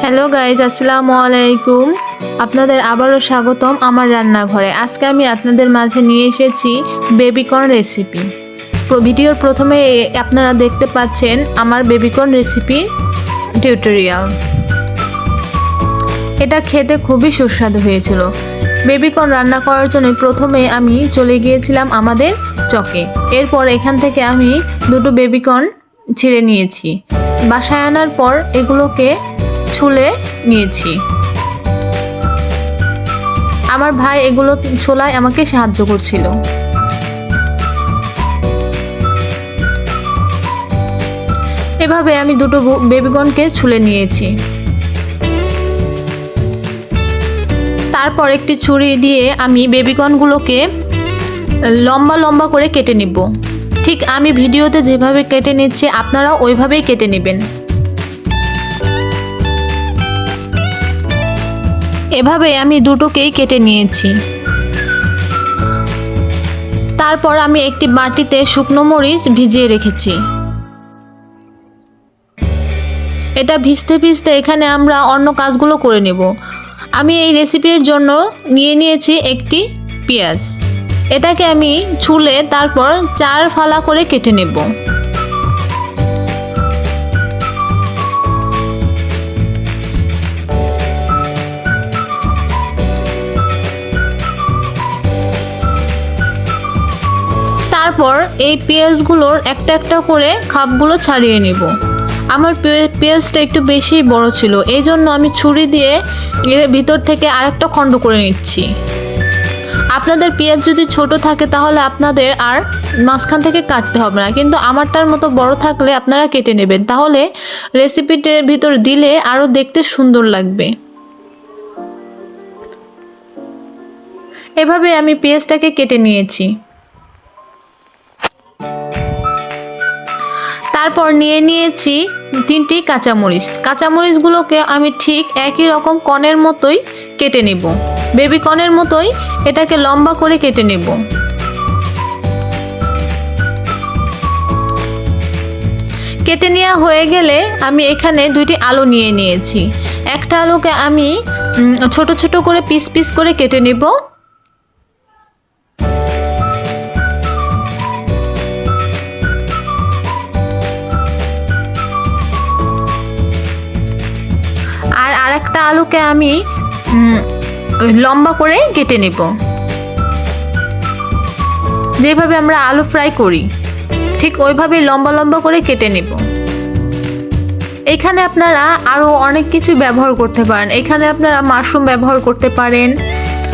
Hello guys, আসসালামু আলাইকুম। আপনাদের আবারও স্বাগতম আমার রান্নাঘরে। আজকে আমি আপনাদের মাঝে নিয়ে এসেছি বেবিকর্ন রেসিপি। ভিডিওর প্রথমে আপনারা দেখতে পাচ্ছেন আমার বেবিকর্ন রেসিপি টিউটোরিয়াল। এটা খেতে খুবই সুস্বাদু হয়েছিল। বেবিকর্ন রান্না করার জন্য প্রথমে আমি চলে গিয়েছিলাম আমাদের চকে। এরপর এখান থেকে আমি দুটো বেবিকর্ন ছিঁড়ে নিয়েছি। বাসায় আনার পর এগুলোকে ছুলে নিয়েছি। আমার ভাই এগুলো ছোলায় আমাকে সাহায্য করছিল। এভাবে আমি দুটো বেবিকর্নকে ছুলে নিয়েছি। তারপর একটি ছুরি দিয়ে আমি বেবিকর্নগুলোকে লম্বা লম্বা করে কেটে নিব। ঠিক আমি ভিডিওতে যেভাবে কেটে নিচ্ছি আপনারাও ওইভাবেই কেটে নেবেন। এভাবে আমি দুটোকেই কেটে নিয়েছি। তারপর আমি একটি বাটিতে শুকনো মরিচ ভিজিয়ে রেখেছি। এটা ভিজতে ভিজতে এখানে আমরা অন্য কাজগুলো করে নেব। আমি এই রেসিপির জন্য নিয়ে নিয়েছি একটি পেঁয়াজ। এটাকে আমি ছুলে তারপর 4 ফালা করে কেটে নেব। তারপর এই পেঁয়াজগুলোর একটা একটা করে খাপগুলো ছাড়িয়ে নেব। আমার পেঁয়াজটা একটু বেশি বড় ছিল, এই জন্য আমি ছুরি দিয়ে এর ভিতর থেকে আরেকটা খণ্ড করে নিচ্ছি। আপনাদের পেঁয়াজ যদি ছোট থাকে তাহলে আপনাদের আর মাঝখান থেকে কাটতে হবে না, কিন্তু আমারটার মতো বড় থাকলে আপনারা কেটে নেবেন, তাহলে রেসিপিটার ভিতর দিলে আরও দেখতে সুন্দর লাগবে। এভাবে আমি পেঁয়াজটাকে কেটে নিয়েছি। তারপর নিয়ে নিয়েছি 3টি কাঁচামরিচ। কাঁচামরিচগুলোকে আমি ঠিক একই রকম কর্নের মতোই কেটে নেব। বেবি কর্নের মতোই এটাকে লম্বা করে কেটে নেব। কেটে নেওয়া হয়ে গেলে আমি এখানে 2টি আলু নিয়ে নিয়েছি। একটা আলুকে আমি ছোট ছোট করে পিস পিস করে কেটে নেব। আরেকটা আলুকে আমি লম্বা করে কেটে নেব, যেভাবে আমরা আলু ফ্রাই করি ঠিক ওইভাবেই লম্বা লম্বা করে কেটে নেব। এখানে আপনারা আরও অনেক কিছু ব্যবহার করতে পারেন। এখানে আপনারা মাশরুম ব্যবহার করতে পারেন।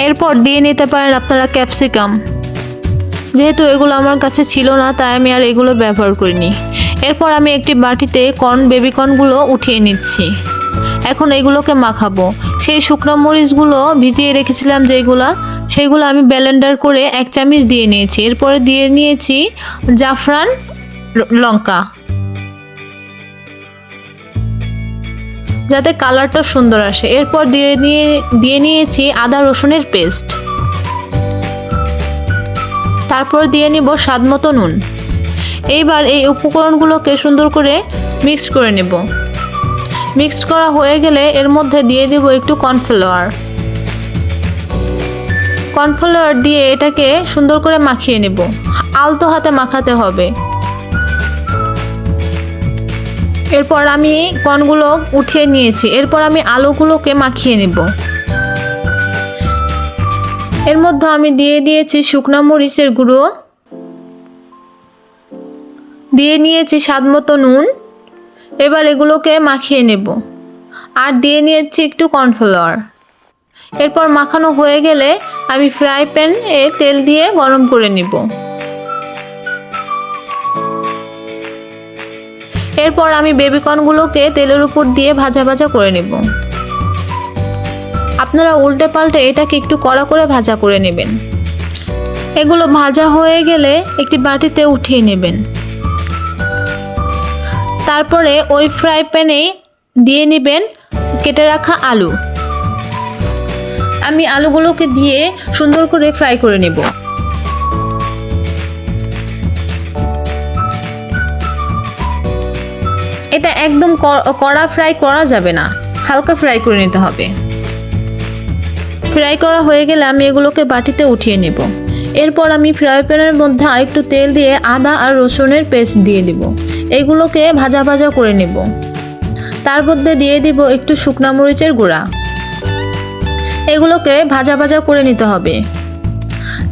এরপর দিয়ে নিতে পারেন আপনারা ক্যাপসিকাম। যেহেতু এগুলো আমার কাছে ছিল না তাই আমি আর এগুলো ব্যবহার করিনি। এরপর আমি একটি বাটিতে বেবিকর্নগুলো উঠিয়ে নিচ্ছি। এখন এগুলোকে মাখাবো। সেই শুকনো মরিচগুলো ভিজিয়ে রেখেছিলাম সেইগুলো আমি ব্লেন্ডার করে 1 চামচ দিয়ে নিয়েছি। এরপরে দিয়ে নিয়েছি জাফরান লঙ্কা, যাতে কালারটা সুন্দর আসে। এরপর দিয়ে নিয়েছি আদা রসুনের পেস্ট। তারপর দিয়ে নিব স্বাদমতো নুন। এইবার এই উপকরণগুলোকে সুন্দর করে মিক্স করে নেব। মিক্সড করা হয়ে গেলে এর মধ্যে দিয়ে দেব একটু কর্নফ্লাওয়ার দিয়ে এটাকে সুন্দর করে মাখিয়ে নেব। আলতো হাতে মাখাতে হবে। এরপর আমি কর্নগুলো উঠিয়ে নিয়েছি। এরপর আমি আলুগুলোকে মাখিয়ে নেব। এর মধ্যে আমি দিয়ে দিয়েছি শুকনো মরিচের গুঁড়ো, দিয়ে নিয়েছি স্বাদমতো নুন। এবার এগুলোকে মাখিয়ে নেব আর দিয়ে নিয়েছি একটু কর্নফ্লাওয়ার। এরপর মাখানো হয়ে গেলে আমি ফ্রাই প্যানে তেল দিয়ে গরম করে নেব। এরপর আমি বেবিকর্নগুলোকে তেলের উপর দিয়ে ভাজা ভাজা করে নেব। আপনারা উল্টে পাল্টে এটাকে একটু কড়া করে ভাজা করে নেবেন। এগুলো ভাজা হয়ে গেলে একটি বাটিতে উঠিয়ে নেবেন। তারপরে ওই ফ্রাই প্যানে দিয়ে নেবেন কেটে রাখা আলু। আমি আলুগুলোকে দিয়ে সুন্দর করে ফ্রাই করে নেব। এটা একদম কড়া ফ্রাই করা যাবে না, হালকা ফ্রাই করে নিতে হবে। ফ্রাই করা হয়ে গেলে আমি এগুলোকে বাটিতে উঠিয়ে নেব। এরপর আমি ফ্রাই প্যানের মধ্যে আরেকটু তেল দিয়ে আদা আর রসুনের পেস্ট দিয়ে দিব। এগুলোকে ভাজা ভাজা করে নেব। তার মধ্যে দিয়ে দিব একটু শুকনা মরিচের গুঁড়া। এগুলোকে ভাজা ভাজা করে নিতে হবে।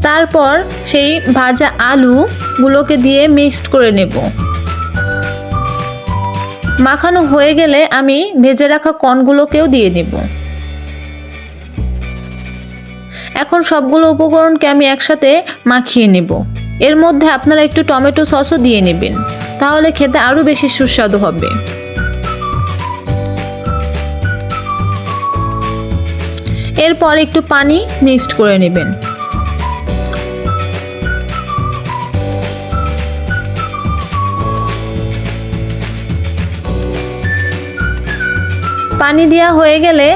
তারপর সেই ভাজা আলুগুলোকে দিয়ে মিক্সড করে নেব। মাখানো হয়ে গেলে আমি ভেজে রাখা কর্নগুলোকেও দিয়ে দেব। এখন সবগুলো উপকরণকে আমি একসাথে মাখিয়ে নেব। এর মধ্যে আপনারা একটু টমেটো সসও দিয়ে নেবেন, তাহলে খেতে আরও বেশি সুস্বাদু হবে। এরপর একটু পানি মিক্সড করে নেবেন। পানি দেওয়া হয়ে গেলে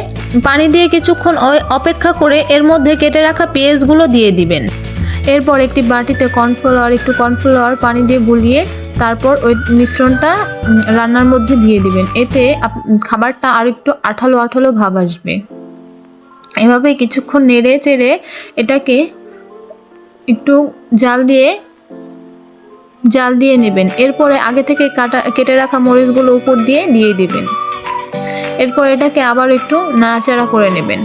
পানি দিয়ে কিছুক্ষণ অপেক্ষা করে এর মধ্যে কেটে রাখা পেঁয়াজগুলো দিয়ে দিবেন। এরপর একটি বাটিতে একটু কর্নফ্লাওয়ার পানি দিয়ে গুলিয়ে তারপর ওই মিশ্রণটা রান্নার মধ্যে দিয়ে দিবেন। এতে খাবারটা আর একটু আঠালো আঠালো ভাব আসবে। এভাবে কিছুক্ষণ নেড়ে চেড়ে এটাকে একটু জাল দিয়ে নেবেন। এরপরে আগে থেকে কেটে রাখা মরিচগুলো উপর দিয়ে দিবেন। এরপর এটাকে আবার একটু নাড়াচাড়া করে নেবেন।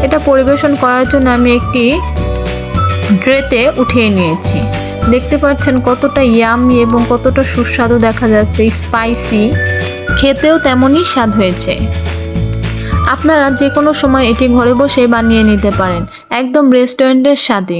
এটা পরিবেশন করার জন্য আমি একটি ট্রেতে উঠিয়ে নিয়েছি। দেখতে পাচ্ছেন কতটা ইয়ামি এবং কতটা সুস্বাদু দেখা যাচ্ছে, স্পাইসি, খেতেও তেমনই স্বাদ হয়েছে। আপনারা যে কোনো সময় এটি ঘরে বসে বানিয়ে নিতে পারেন, একদম রেস্টুরেন্টের স্বাদে।